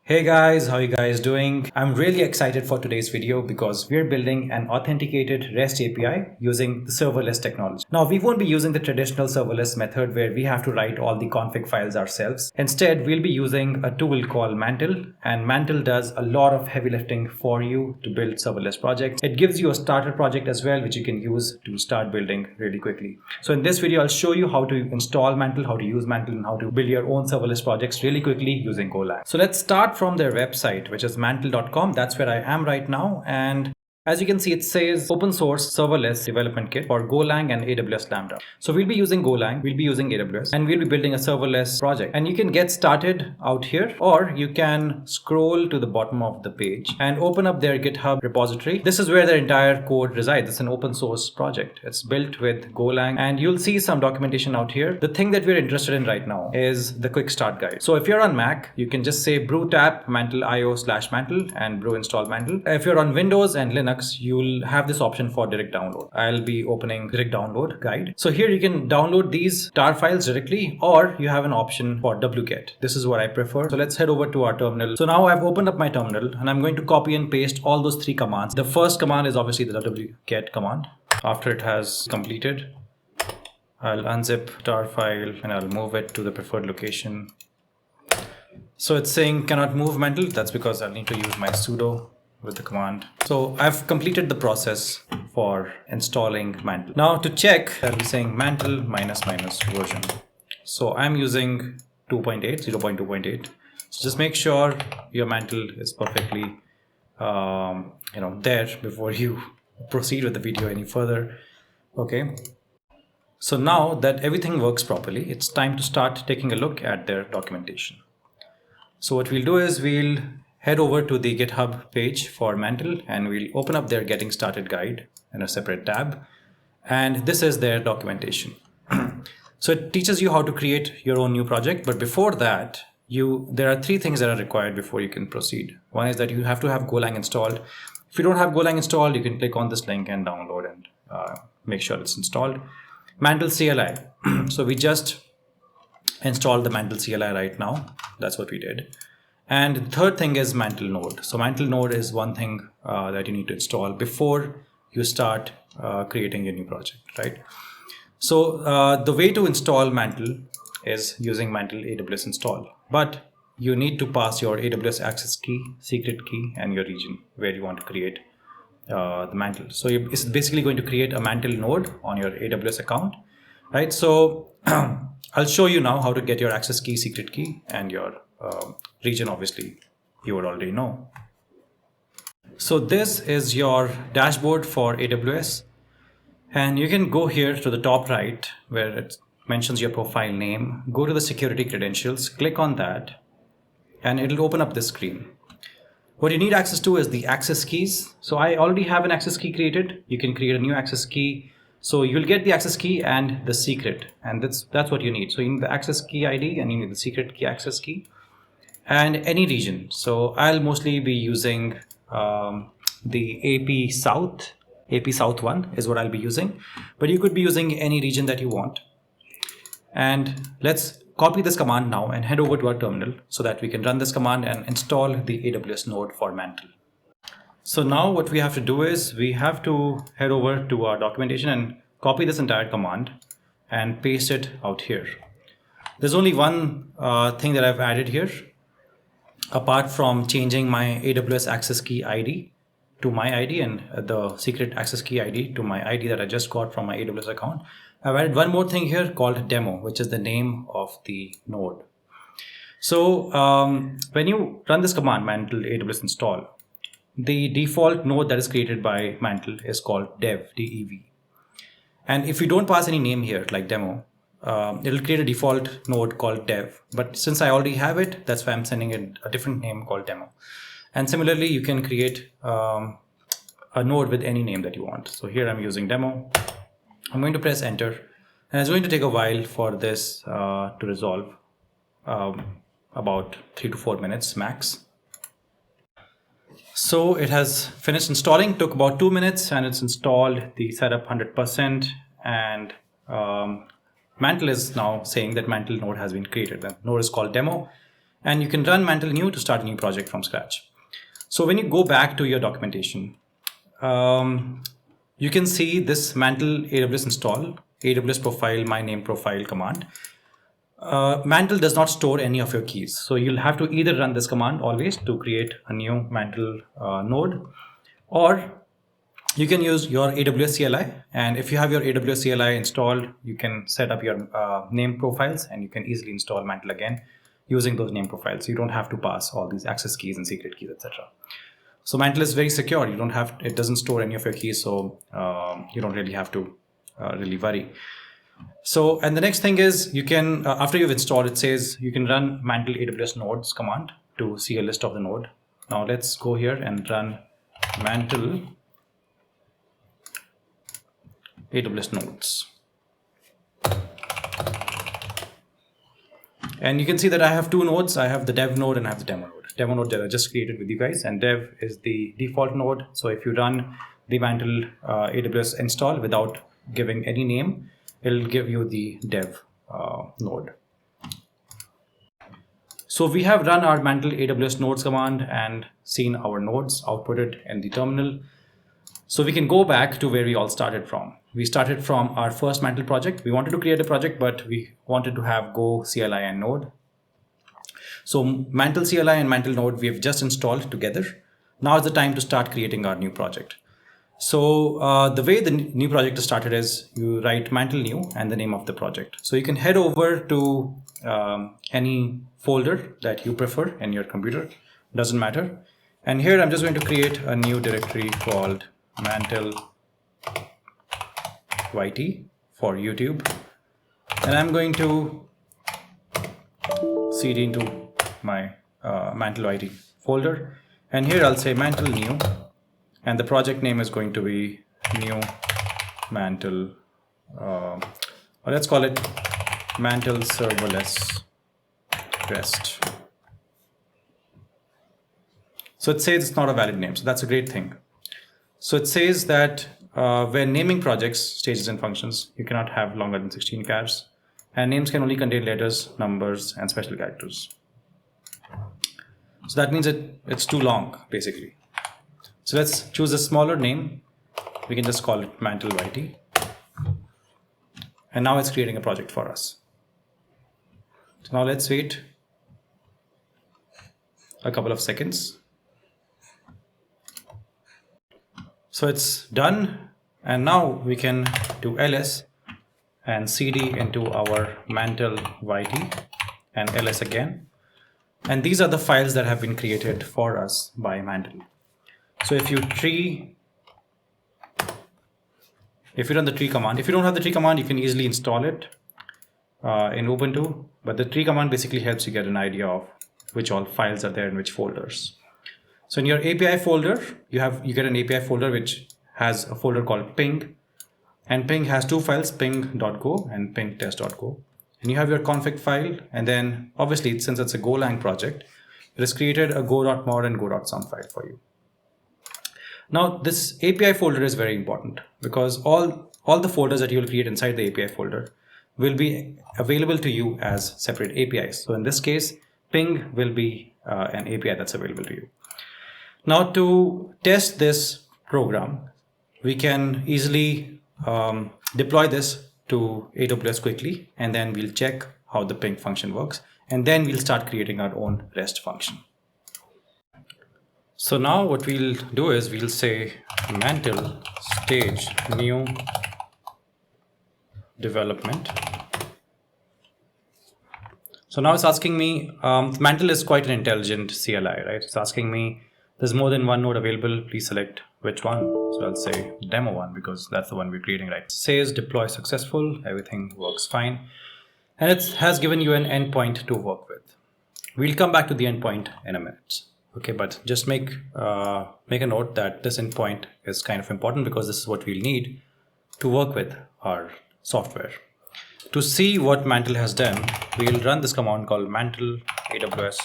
Hey guys, how you guys doing? I'm really excited for today's video because we're building an authenticated REST API using the serverless technology. Now, we won't be using the traditional serverless method where we have to write all the config files ourselves. Instead, we'll be using a tool called Mantle, and Mantle does a lot of heavy lifting for you to build serverless projects. It gives you a starter project as well, which you can use to start building really quickly. So in this video, I'll show you how to install Mantle, how to use Mantle, and how to build your own serverless projects really quickly using Golang. So let's start from their website, which is mantle.com. That's where I am right now. And as you can see, it says open source serverless development kit for Golang and AWS Lambda. So we'll be using Golang, we'll be using AWS, and we'll be building a serverless project. And you can get started out here, or you can scroll to the bottom of the page and open up their GitHub repository. This is where their entire code resides. It's an open source project. It's built with Golang, and you'll see some documentation out here. The thing that we're interested in right now is the quick start guide. So if you're on Mac, you can just say brew tap mantle.io/mantle and brew install mantle. If you're on Windows and Linux, you'll have this option for direct download. I'll be opening direct download guide. So here you can download these tar files directly, or you have an option for wget. This is what I prefer. So let's head over to our terminal. So now I've opened up my terminal and I'm going to copy and paste all those three commands. The first command is obviously the wget command. After it has completed, I'll unzip tar file and I'll move it to the preferred location. So it's saying cannot move Mantle. That's because I'll need to use my sudo with the command. So I've completed the process for installing Mantle. Now to check, I'll be saying mantle ---- version. So I'm using 0.2.8. So just make sure your Mantle is perfectly there before you proceed with the video any further. Okay. So now that everything works properly, it's time to start taking a look at their documentation. So what we'll do is we'll head over to the GitHub page for Mantle and we'll open up their getting started guide in a separate tab. And this is their documentation. So it teaches you how to create your own new project. But before that, there are three things that are required before you can proceed. One is that you have to have Golang installed. If you don't have Golang installed, you can click on this link and download and make sure it's installed. Mantle CLI. So we just installed the Mantle CLI right now. That's what we did. And the third thing is Mantle Node. So Mantle Node is one thing that you need to install before you start creating your new project, right? So the way to install Mantle is using Mantle AWS install, but you need to pass your AWS access key, secret key, and your region where you want to create the Mantle. So it's basically going to create a Mantle node on your AWS account, right? So I'll show you now how to get your access key, secret key, and your region. Obviously you would already know. So this is your dashboard for AWS, and you can go here to the top right where it mentions your profile name, go to the security credentials, click on that, and it'll open up this screen. What you need access to is the access keys. So I already have an access key created. You can create a new access key. So you'll get the access key and the secret, and that's what you need. So you need the access key ID and you need the secret key access key and any region. So I'll mostly be using the AP South one is what I'll be using, but you could be using any region that you want. And let's copy this command now and head over to our terminal so that we can run this command and install the AWS node for Mantle. So now what we have to do is we have to head over to our documentation and copy this entire command and paste it out here. There's only one thing that I've added here, apart from changing my AWS access key ID to my ID and the secret access key ID to my ID that I just got from my AWS account. I've added one more thing here called demo, which is the name of the node. So when you run this command, Mantle AWS install, the default node that is created by Mantle is called dev, D-E-V. And if you don't pass any name here like demo, it'll create a default node called dev. But since I already have it, that's why I'm sending it a different name called demo. And similarly, you can create a node with any name that you want. So here I'm using demo. I'm going to press enter, and it's going to take a while for this to resolve, about 3 to 4 minutes max. So it has finished installing, took about 2 minutes, and it's installed the setup 100%. And Mantle is now saying that Mantle node has been created. The node is called demo, and you can run mantle new to start a new project from scratch. So when you go back to your documentation, you can see this mantle AWS install, AWS profile, my name profile command. Mantle does not store any of your keys. So you'll have to either run this command always to create a new mantle node, or you can use your AWS CLI. And if you have your AWS CLI installed, you can set up your name profiles and you can easily install mantle again using those name profiles. You don't have to pass all these access keys and secret keys, etc. So mantle is very secure. It doesn't store any of your keys, so you don't really have to really worry. So, and the next thing is you can, after you've installed, it says you can run mantle AWS nodes command to see a list of the node. Now let's go here and run mantle AWS nodes. And you can see that I have two nodes. I have the dev node and I have the demo node. Demo node that I just created with you guys, and dev is the default node. So if you run the mantle AWS install without giving any name, it'll give you the dev node. So we have run our mantle AWS nodes command and seen our nodes outputted in the terminal. So we can go back to where we all started from. We started from our first mantle project. We wanted to create a project, but we wanted to have Go, CLI, and Node. So mantle CLI and mantle Node we have just installed together. Now is the time to start creating our new project. So the way the new project is started is you write mantle new and the name of the project. So you can head over to any folder that you prefer in your computer, doesn't matter. And here I'm just going to create a new directory called mantle YT for YouTube. And I'm going to cd into my mantle YT folder. And here I'll say mantle new. And the project name is going to be new mantle, or let's call it mantle serverless rest. So it says it's not a valid name. So that's a great thing. So it says that when naming projects, stages, and functions, you cannot have longer than 16 characters. And names can only contain letters, numbers, and special characters. So that means it's too long, basically. So let's choose a smaller name. We can just call it mantle YT. And now it's creating a project for us. So now let's wait a couple of seconds. So it's done. And now we can do ls and cd into our mantle YT and ls again. And these are the files that have been created for us by mantle. So if you run the tree command, if you don't have the tree command, you can easily install it in Ubuntu. But the tree command basically helps you get an idea of which all files are there in which folders. So in your API folder, you get an API folder which has a folder called ping. And ping has two files, ping.go and ping.test.go. And you have your config file. And then obviously, since it's a Golang project, it has created a go.mod and go.sum file for you. Now this API folder is very important because all the folders that you will create inside the API folder will be available to you as separate APIs. So in this case, ping will be an API that's available to you. Now to test this program, we can easily deploy this to AWS quickly, and then we'll check how the ping function works, and then we'll start creating our own REST function. So now what we'll do is we'll say mantle stage new development. So now it's asking me, mantle is quite an intelligent CLI, right? It's asking me, there's more than one node available, please select which one. So I'll say demo one because that's the one we're creating, right? It says deploy successful, everything works fine. And it has given you an endpoint to work with. We'll come back to the endpoint in a minute. Okay, but just make a note that this endpoint is kind of important because this is what we'll need to work with our software. To see what mantle has done, we'll run this command called mantle AWS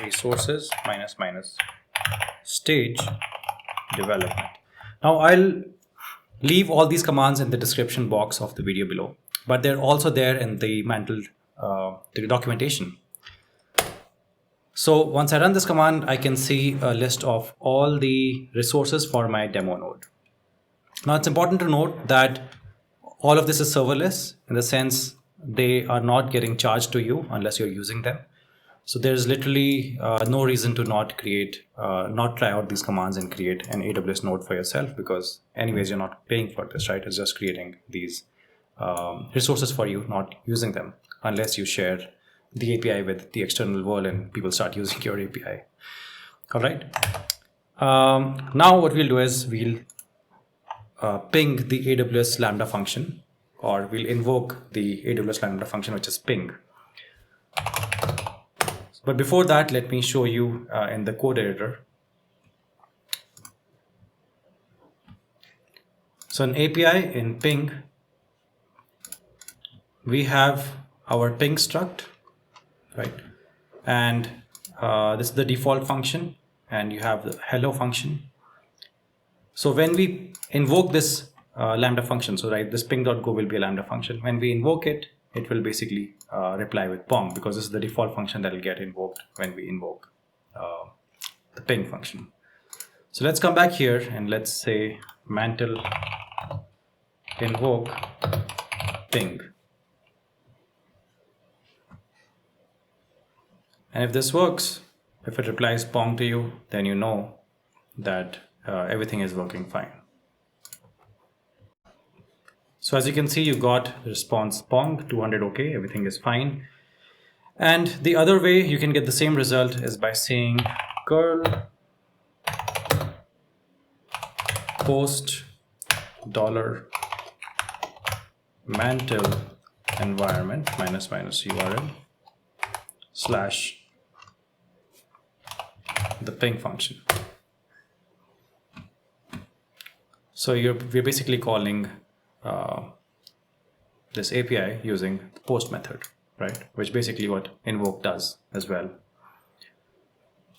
resources -- stage development. Now I'll leave all these commands in the description box of the video below, but they're also there in the mantle the documentation. So once I run this command, I can see a list of all the resources for my demo node. Now it's important to note that all of this is serverless in the sense they are not getting charged to you unless you're using them. So there's literally no reason to not try out these commands and create an AWS node for yourself, because anyways, you're not paying for this, right? It's just creating these resources for you, not using them unless you share the API with the external world and people start using your API. All right. Now what we'll do is we'll ping the AWS Lambda function, or we'll invoke the AWS Lambda function, which is ping. But before that, let me show you in the code editor. So in API, in ping, we have our ping struct, right? And this is the default function, and you have the hello function. So when we invoke this Lambda function, so right, this ping.go will be a Lambda function. When we invoke it, it will basically reply with pong, because this is the default function that will get invoked when we invoke the ping function. So let's come back here and let's say mantle invoke ping. And if this works, if it replies pong to you, then you know that everything is working fine. So as you can see, you got the response pong, 200 okay, everything is fine. And the other way you can get the same result is by saying curl post $mantle environment -- URL / the ping function. So we're basically calling this API using the post method, right? Which basically what invoke does as well.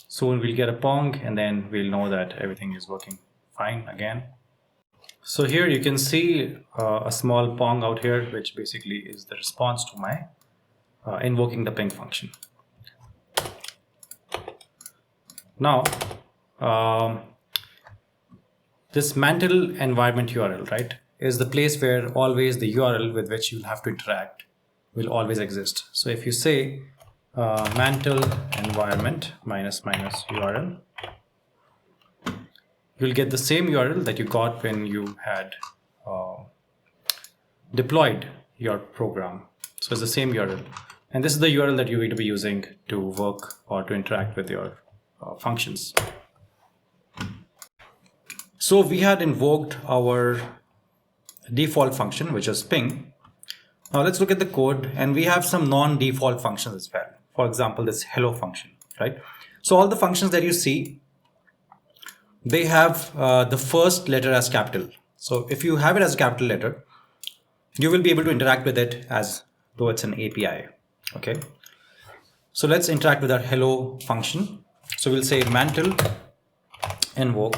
Soon we'll get a pong, and then we'll know that everything is working fine again. So here you can see a small pong out here, which basically is the response to my invoking the ping function. Now, this mantle environment URL, right, is the place where always the URL with which you'll have to interact will always exist. So if you say mantle environment -- URL, you'll get the same URL that you got when you had deployed your program. So it's the same URL. And this is the URL that you're going to be using to work or to interact with your functions. So we had invoked our default function, which is ping. Now let's look at the code, and we have some non-default functions as well. For example, this hello function, right? So all the functions that you see, they have the first letter as capital. So if you have it as a capital letter, you will be able to interact with it as though it's an API. Okay. So let's interact with our hello function. So we'll say mantle invoke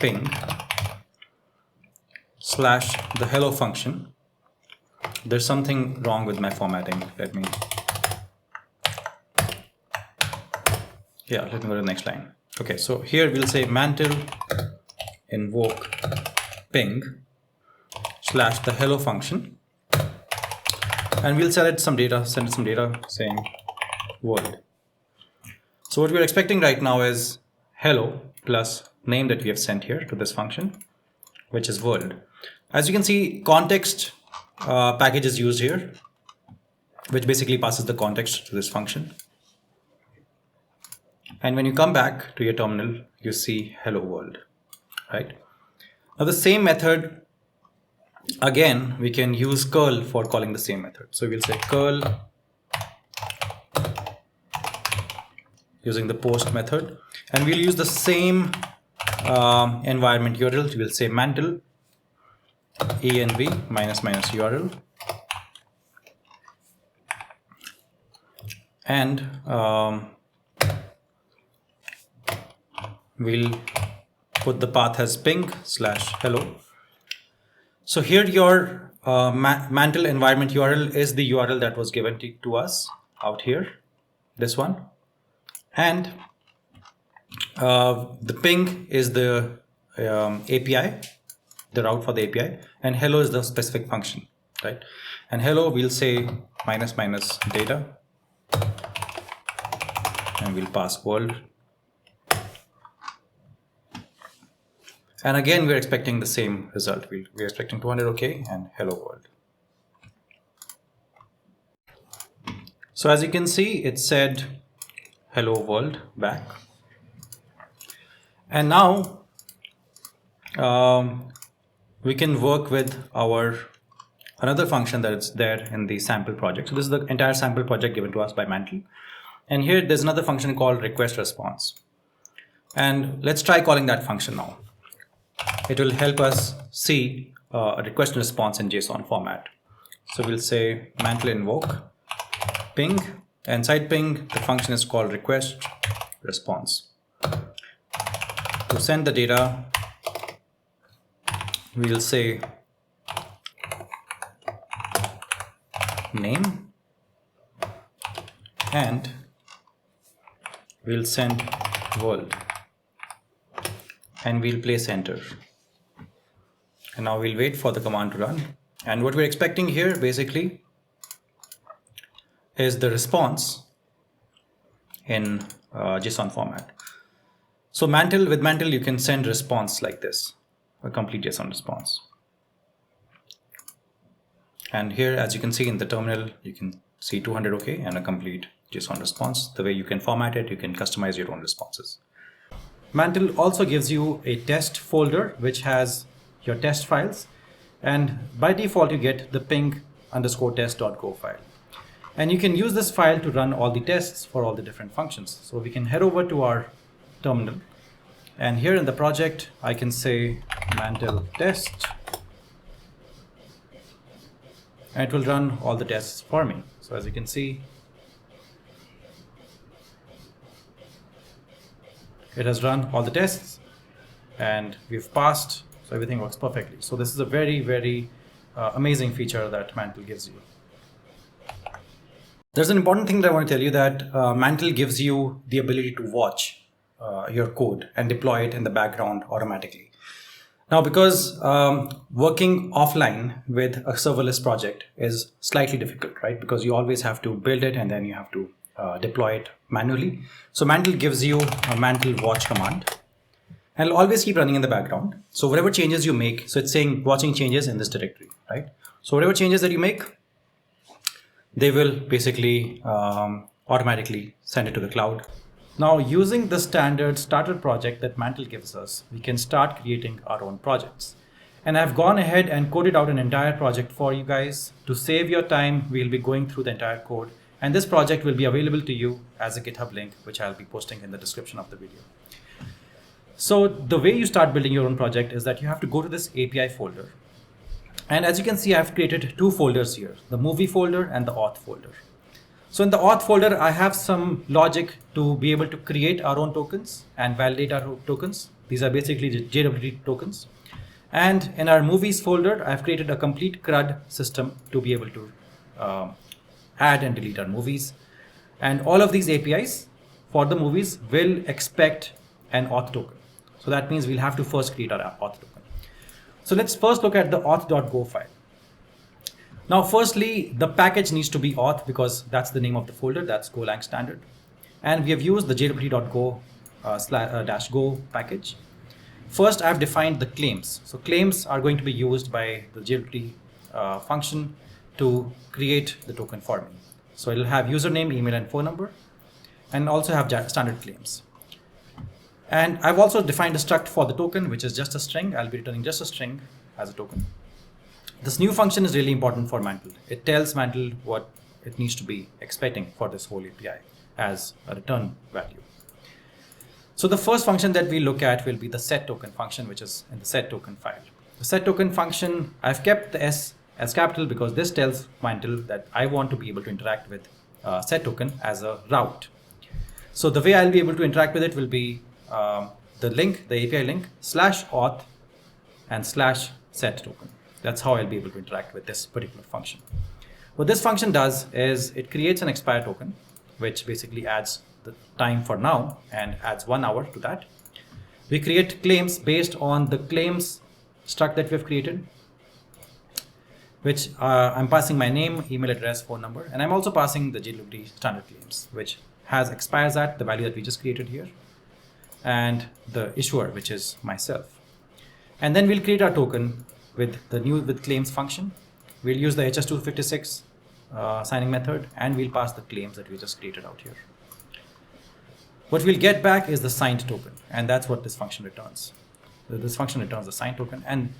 ping / the hello function. There's something wrong with my formatting. Let me go to the next line. Okay, so here we'll say mantle invoke ping / the hello function, and we'll send it some data saying world. So what we're expecting right now is hello plus name that we have sent here to this function, which is world. As you can see, context package is used here, which basically passes the context to this function. And when you come back to your terminal, you see hello world, right? Now the same method, again, we can use curl for calling the same method. So we'll say curl using the post method, and we'll use the same environment URL. We'll say mantle env -- URL, and we'll put the path as ping / hello. So here your Mantle environment URL is the URL that was given to us out here, this one. And the ping is the API, the route for the API, and hello is the specific function, right? And hello, we'll say minus minus data, and we'll pass world. And again, we're expecting the same result. We're expecting 200 OK and hello world. So as you can see, it said hello world back. And now we can work with our another function that's there in the sample project. So this is the entire sample project given to us by Mantle. And here there's another function called request response. And let's try calling that function now. It will help us see a request and response in JSON format. So we'll say Mantle invoke ping, and inside ping the function is called request response. To send the data, we'll say name, and we'll send world, and we'll place enter. And now we'll wait for the command to run. And what we're expecting here basically is the response in JSON format. So with Mantle you can send response like this, a complete JSON response. And here, as you can see in the terminal, you can see 200 OK and a complete JSON response. The way you can format it, you can customize your own responses. Mantle also gives you a test folder which has your test files, and by default you get the ping_test.go file. And you can use this file to run all the tests for all the different functions. So we can head over to our terminal, and here in the project I can say Mantle test, and it will run all the tests for me. So as you can see, it has run all the tests and we've passed, so everything works perfectly. So this is a very, very amazing feature that Mantle gives you. There's an important thing that I want to tell you, that Mantle gives you the ability to watch your code and deploy it in the background automatically. Now, because working offline with a serverless project is slightly difficult, right? Because you always have to build it and then you have to deploy it manually. So Mantle gives you a Mantle watch command, and it'll always keep running in the background. So whatever changes you make, so it's saying watching changes in this directory, right? So whatever changes that you make, they will basically automatically send it to the cloud. Now, using the standard starter project that Mantle gives us, we can start creating our own projects. And I've gone ahead and coded out an entire project for you guys. To save your time, we'll be going through the entire code. And this project will be available to you as a GitHub link, which I'll be posting in the description of the video. So the way you start building your own project is that you have to go to this API folder. And as you can see, I've created two folders here, the movie folder and the auth folder. So in the auth folder, I have some logic to be able to create our own tokens and validate our tokens. These are basically the JWT tokens. And in our movies folder, I've created a complete CRUD system to be able to add and delete our movies. And all of these APIs for the movies will expect an auth token. So that means we'll have to first create our auth token. So let's first look at the auth.go file. Now, firstly, the package needs to be auth because that's the name of the folder. That's Golang standard. And we have used the jwt.go -go package. First, I've defined the claims. So claims are going to be used by the jwt function to create the token for me. So it'll have username, email, and phone number, and also have standard claims. And I've also defined a struct for the token, which is just a string. I'll be returning just a string as a token. This new function is really important for Mantle. It tells Mantle what it needs to be expecting for this whole API as a return value. So the first function that we look at will be the set token function, which is in the set token file. The set token function, I've kept the S as capital because this tells Mantle that I want to be able to interact with set token as a route. So the way I'll be able to interact with it will be the link, the API link /auth and /set token. That's how I'll be able to interact with this particular function. What this function does is it creates an expire token, which basically adds the time for now and adds 1 hour to that. We create claims based on the claims struct that we have created, which I'm passing my name, email address, phone number, and I'm also passing the JWT standard claims, which has expires at the value that we just created here, and the issuer, which is myself. And then we'll create our token with the new with claims function. We'll use the HS256 signing method, and we'll pass the claims that we just created out here. What we'll get back is the signed token, and that's what this function returns. This function returns the signed token, and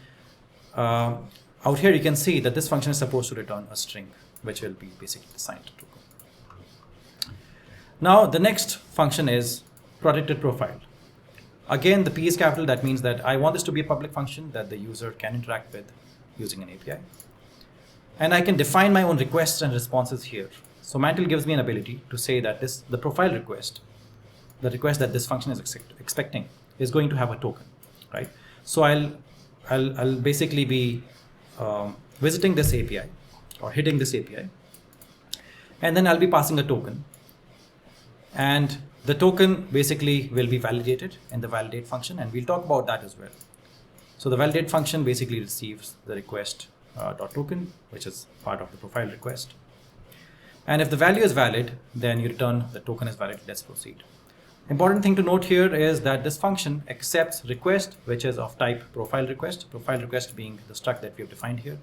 out here you can see that this function is supposed to return a string, which will be basically the signed token. Now the next function is protected profile. Again, the P is capital. That means that I want this to be a public function that the user can interact with using an API. And I can define my own requests and responses here. So Mantle gives me an ability to say that the profile request, the request that this function is expecting, is going to have a token, right? So I'll basically be visiting this API or hitting this API, and then I'll be passing a token, and the token basically will be validated in the validate function, and we'll talk about that as well. So the validate function basically receives the request .token, which is part of the profile request. And if the value is valid, then you return the token is valid. Let's proceed. Important thing to note here is that this function accepts request, which is of type profile request being the struct that we have defined here,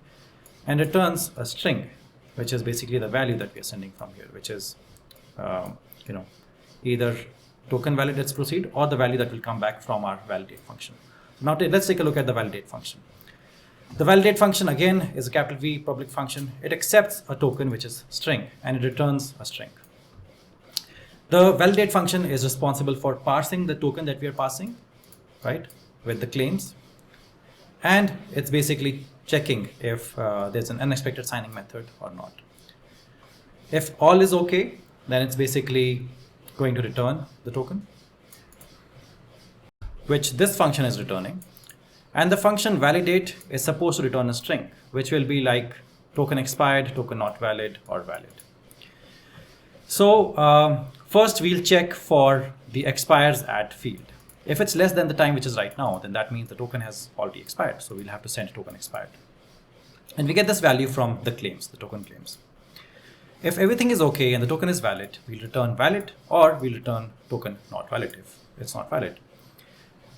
and returns a string, which is basically the value that we are sending from here, which is either token valid, let's proceed, or the value that will come back from our validate function. Now let's take a look at the validate function. The validate function again is a capital V public function. It accepts a token, which is string, and it returns a string. The validate function is responsible for parsing the token that we are passing, right, with the claims. And it's basically checking if there's an unexpected signing method or not. If all is okay, then it's basically going to return the token, which this function is returning. And the function validate is supposed to return a string, which will be like token expired, token not valid, or valid. So first we'll check for the expires at field. If it's less than the time which is right now, then that means the token has already expired. So we'll have to send token expired. And we get this value from the claims, the token claims. If everything is okay and the token is valid, we'll return valid, or we'll return token not valid if it's not valid.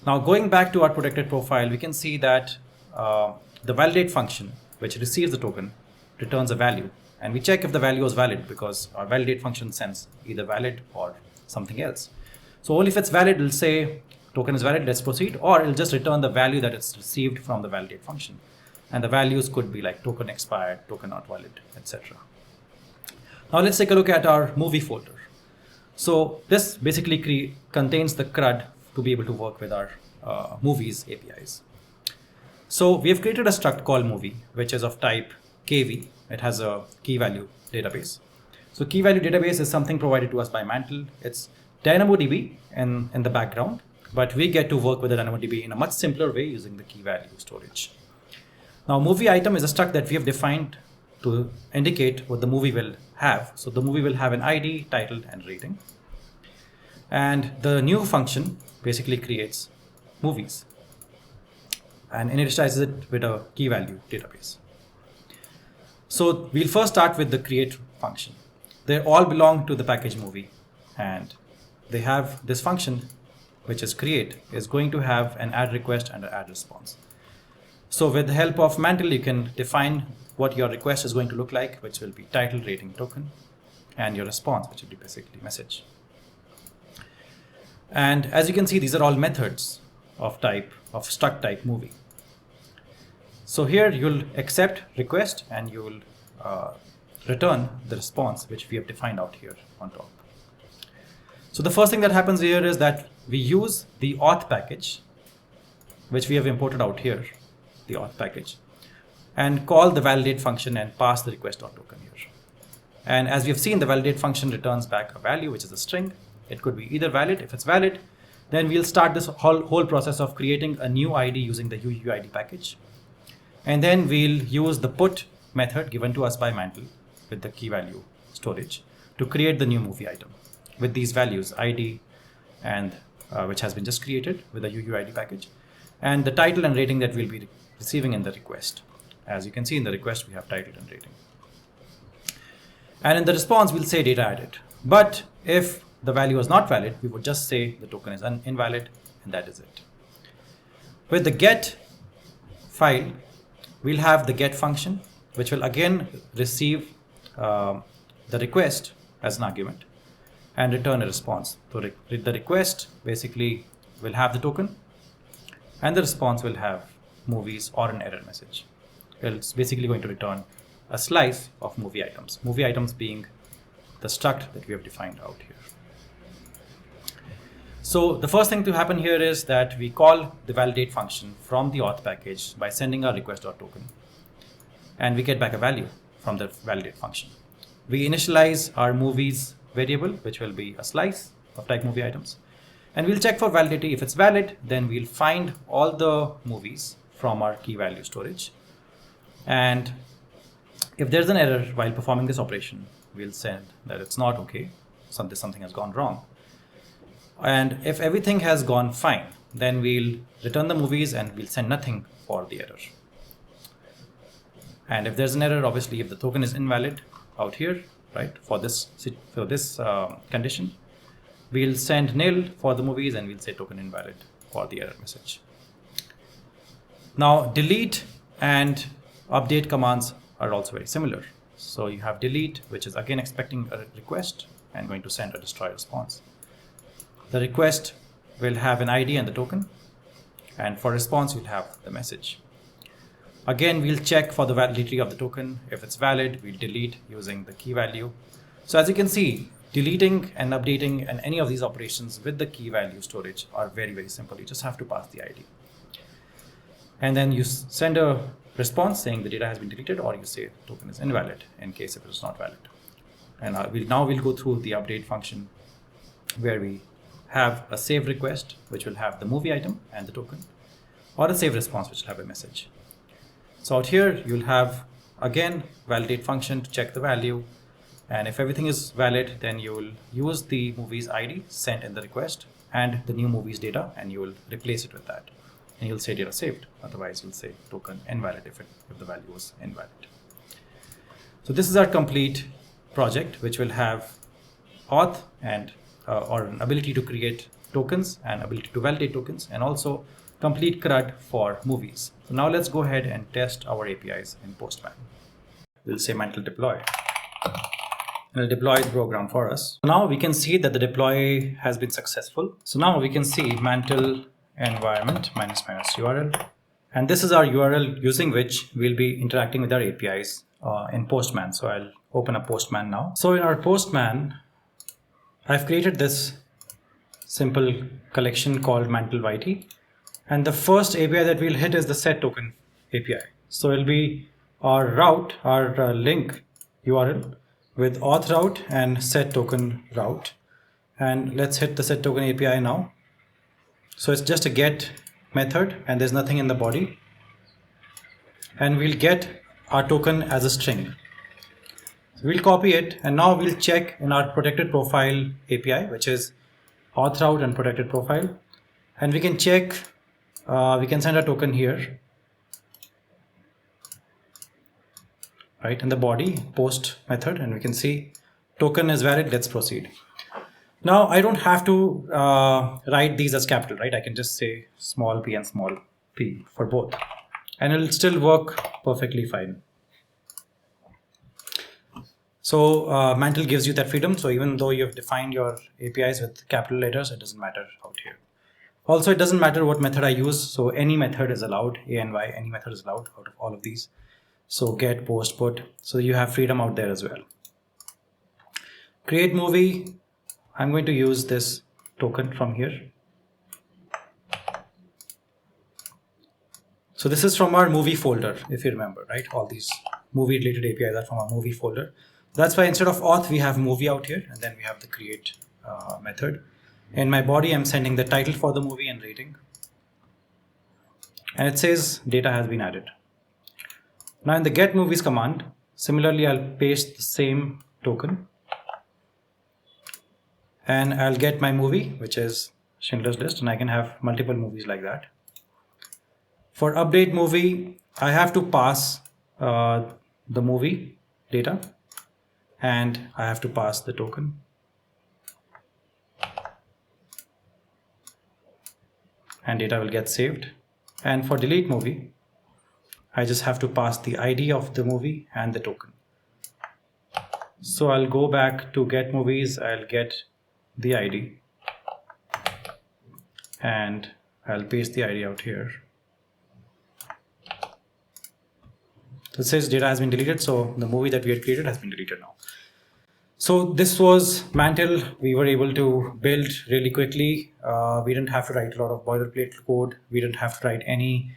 Now going back to our protected profile, we can see that the validate function, which receives the token, returns a value. And we check if the value is valid because our validate function sends either valid or something else. So only if it's valid, it'll say token is valid, let's proceed, or it'll just return the value that it's received from the validate function. And the values could be like token expired, token not valid, etc. Now let's take a look at our movie folder. So this basically contains the CRUD to be able to work with our movies APIs. So we have created a struct called movie, which is of type KV. It has a key value database. So key value database is something provided to us by Mantle. It's DynamoDB in the background, but we get to work with the DynamoDB in a much simpler way using the key value storage. Now movie item is a struct that we have defined to indicate what the movie will have. So the movie will have an ID, title, and rating. And the new function basically creates movies and initializes it with a key value database. So we'll first start with the create function. They all belong to the package movie, and they have this function, which is create, is going to have an add request and an add response. So with the help of Mantle, you can define what your request is going to look like, which will be title, rating, token, and your response, which will be basically message. And as you can see, these are all methods of struct type movie. So here you'll accept request and you will return the response, which we have defined out here on top. So the first thing that happens here is that we use the auth package, which we have imported out here, the auth package, and call the validate function and pass the request.token here. And as we have seen, the validate function returns back a value, which is a string. It could be either valid. If it's valid, then we'll start this whole process of creating a new ID using the UUID package. And then we'll use the put method given to us by Mantle with the key value storage to create the new movie item with these values, ID, and which has been just created with the UUID package, and the title and rating that we'll be receiving in the request. As you can see in the request, we have title and rating. And in the response, we'll say data added. But if the value is not valid, we would just say the token is invalid, and that is it. With the get file, we'll have the get function, which will again receive the request as an argument and return a response. So the request basically will have the token, and the response will have movies or an error message. It's basically going to return a slice of movie items being the struct that we have defined out here. So the first thing to happen here is that we call the validate function from the auth package by sending our request.token, and we get back a value from the validate function. We initialize our movies variable, which will be a slice of type movie items, and we'll check for validity. If it's valid, then we'll find all the movies from our key value storage, and if there's an error while performing this operation, we'll send that it's not okay, something has gone wrong. And if everything has gone fine, then we'll return the movies and we'll send nothing for the error. And if there's an error, obviously if the token is invalid out here, right, for this condition, we'll send nil for the movies and we'll say token invalid for the error message. Now delete and update commands are also very similar. So you have delete, which is again expecting a request and going to send a destroy response. The request will have an ID and the token, and for response you'll have the message. Again, we'll check for the validity of the token. If it's valid, we'll delete using the key value. So as you can see, deleting and updating and any of these operations with the key value storage are very, very simple. You just have to pass the ID. And then you send a response saying the data has been deleted, or you say token is invalid in case if it is not valid. And we'll go through the update function where we have a save request, which will have the movie item and the token, or a save response, which will have a message. So out here, you'll have, again, validate function to check the value. And if everything is valid, then you will use the movie's ID sent in the request and the new movie's data, and you will replace it with that. And you'll say data saved. Otherwise, you'll say token invalid if the value was invalid. So this is our complete project, which will have auth and or an ability to create tokens and ability to validate tokens, and also complete CRUD for movies. So now let's go ahead and test our APIs in Postman. We'll say Mantle deploy. It'll deploy the program for us. So now we can see that the deploy has been successful. So now we can see Mantle environment minus URL. And this is our URL using which we'll be interacting with our APIs in Postman. So I'll open up Postman now. So in our Postman, I've created this simple collection called Mantle YT. And the first API that we'll hit is the set token API. So it'll be our route, our link URL with auth route and set token route. And let's hit the set token API now. So it's just a get method and there's nothing in the body. And we'll get our token as a string. So we'll copy it, and now we'll check in our protected profile API, which is auth route and protected profile. And we can check, we can send a token here, right, in the body post method, and we can see token is valid, let's proceed. Now I don't have to write these as capital, right? I can just say small p and small p for both, and it'll still work perfectly fine. So Mantle gives you that freedom. So even though you've defined your APIs with capital letters, it doesn't matter out here. Also, it doesn't matter what method I use. So any method is allowed, A and Y, any method is allowed out of all of these. So get, post, put. So you have freedom out there as well. Create movie. I'm going to use this token from here. So this is from our movie folder, if you remember, right? All these movie related APIs are from our movie folder. That's why instead of auth, we have movie out here, and then we have the create method. In my body, I'm sending the title for the movie and rating. And it says data has been added. Now in the get movies command, similarly, I'll paste the same token and I'll get my movie, which is Schindler's List, and I can have multiple movies like that. For update movie, I have to pass the movie data and I have to pass the token. And data will get saved. And for delete movie, I just have to pass the ID of the movie and the token. So I'll go back to get movies, I'll get the ID and I'll paste the ID out here. So it says data has been deleted, so the movie that we had created has been deleted now. So this was Mantle. We were able to build really quickly. We didn't have to write a lot of boilerplate code. We didn't have to write any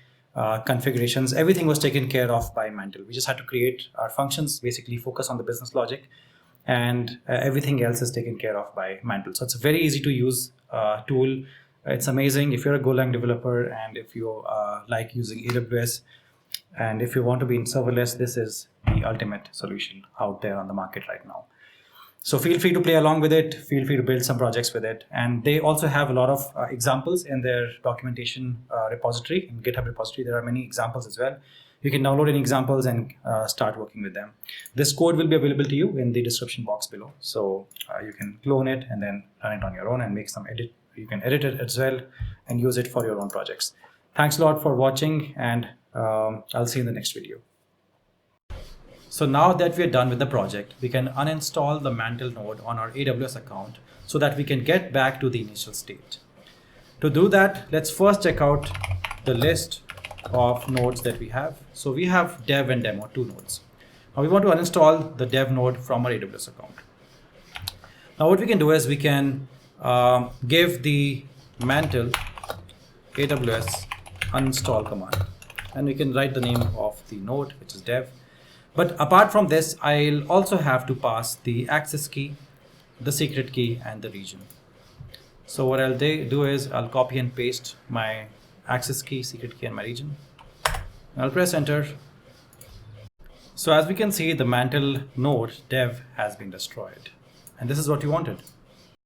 configurations. Everything was taken care of by Mantle. We just had to create our functions, basically focus on the business logic, and everything else is taken care of by Mantle. So it's a very easy to use tool. It's amazing if you're a Golang developer and if you like using AWS and if you want to be in serverless, this is the ultimate solution out there on the market right now. So feel free to play along with it, feel free to build some projects with it. And they also have a lot of examples in their documentation repository, in GitHub repository. There are many examples as well. You can download any examples and start working with them. This code will be available to you in the description box below. So you can clone it and then run it on your own and make some edit. You can edit it as well and use it for your own projects. Thanks a lot for watching, and I'll see you in the next video. So now that we're done with the project, we can uninstall the Mantle node on our AWS account so that we can get back to the initial state. To do that, let's first check out the list of nodes that we have. So we have dev and demo, 2 nodes. Now we want to uninstall the dev node from our AWS account. Now what we can do is we can give the Mantle AWS uninstall command, and we can write the name of the node, which is dev. But apart from this, I'll also have to pass the access key, the secret key, and the region. So what I'll do is I'll copy and paste my access key, secret key, and my region. I'll press enter. So as we can see, the Mantle node dev has been destroyed. And this is what we wanted.